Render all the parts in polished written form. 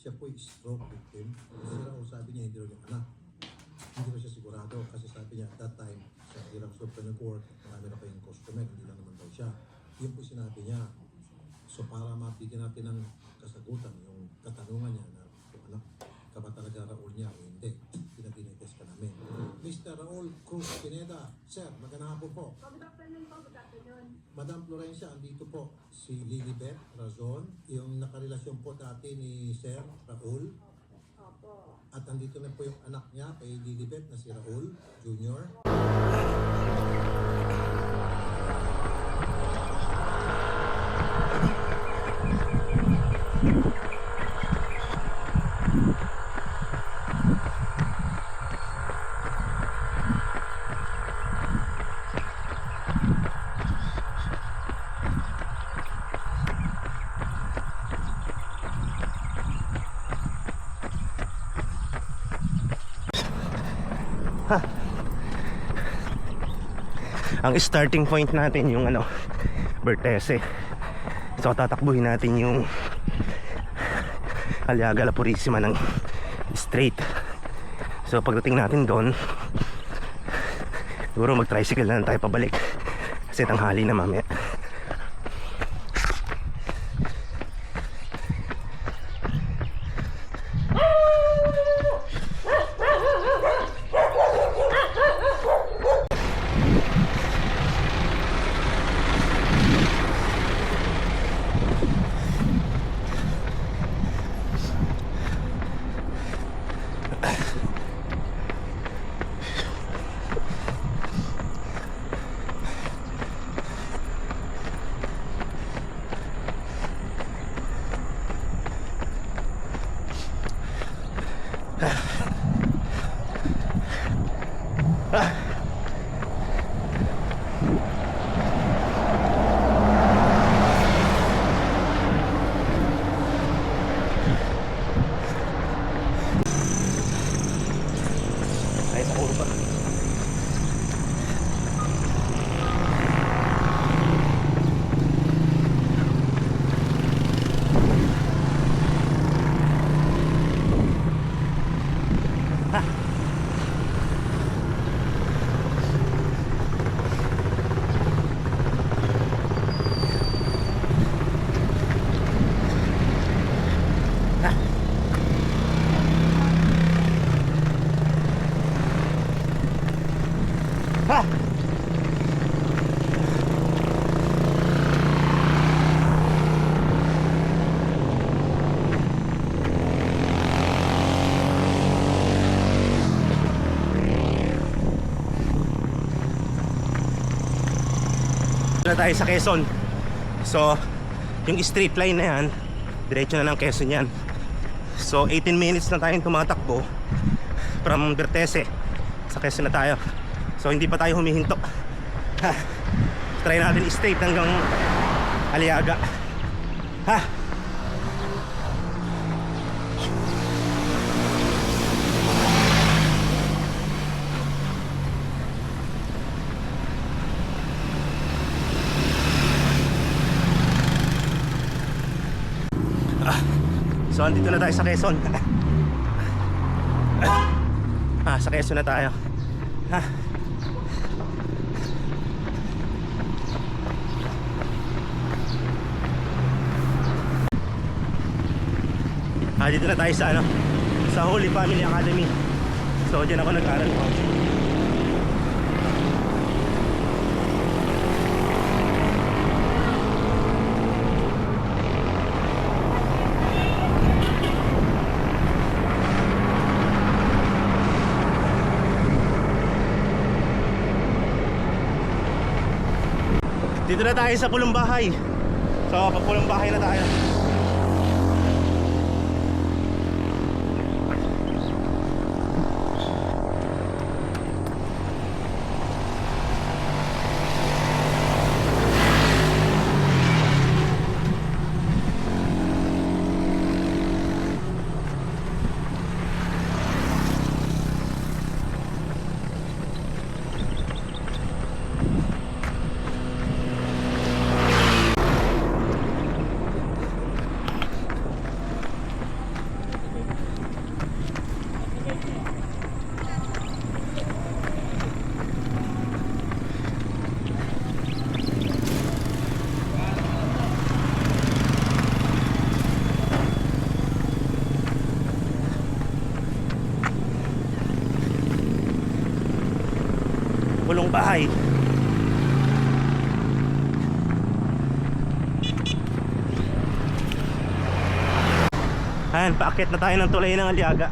siya po stroke victim. Kasi raw sabi niya hindi raw yung anak. Hindi raw siya sigurado kasi sabi niya at that time sa hirap Supreme Court, marami na kayong customer, hindi lang naman daw siya. Yun po sinabi niya. So para mabigyan natin ng kasagutan, yung katanungan niya na kung anak ka ba talaga Raul niya o hindi, pinag-test ka namin. Mr. Raul Cruz Pineda, sir, magandang hapon po. Good afternoon po, good afternoon. Madam Florencia, andito po si Lilibet Razon, yung nakarelasyon po dati ni Sir Raul. Opo. At andito na po yung anak niya kay Lilibet na si Raul Jr. Ang starting point natin yung Bertese. So tatakbuhin natin yung Aliaga La Purisima ng straight. So pagdating natin doon, siguro mag tricycle na lang tayo pabalik kasi tanghali na mamaya. Ay, sa kurba. Na tayo sa Quezon. So yung straight line na yan, diretso na ng Quezon yan. So 18 minutes na tayong tumatakbo from Bertese. Sa Quezon na tayo. So hindi pa tayo humihinto. Try natin straight hanggang Aliaga. So andito na tayo sa Quezon. Sa Quezon na tayo. Dito na tayo sa sa Holy Family Academy. So diyan ako nag-aral po. Dito na tayo sa Pulong Bahay. So, Pulong Bahay na tayo. mabulong bahay. Ayan, paakyat na tayo ng tulay ng Aliaga.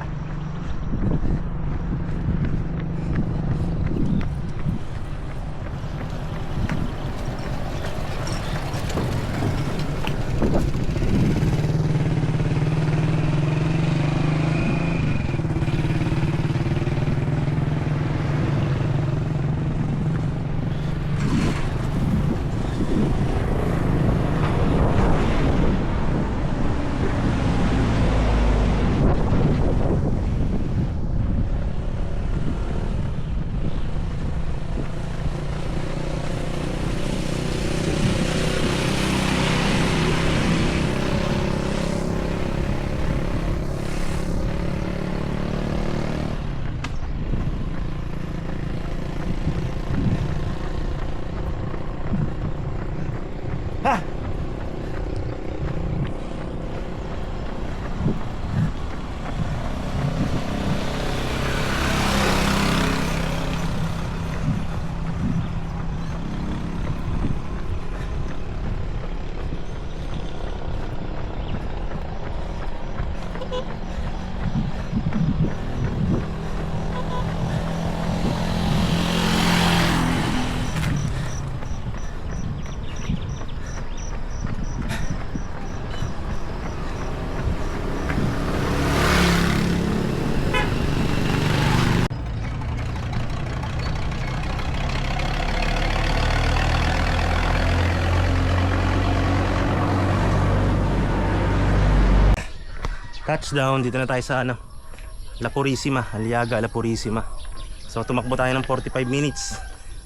Ha! Touchdown, dito na tayo sa La Purisima, Aliaga, La Purisima. So tumakbo tayo ng 45 minutes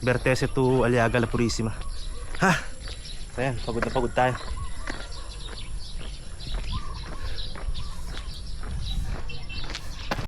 Vertese to Aliaga, La Purisima. Ha! So yan, pagod na pagod tayo.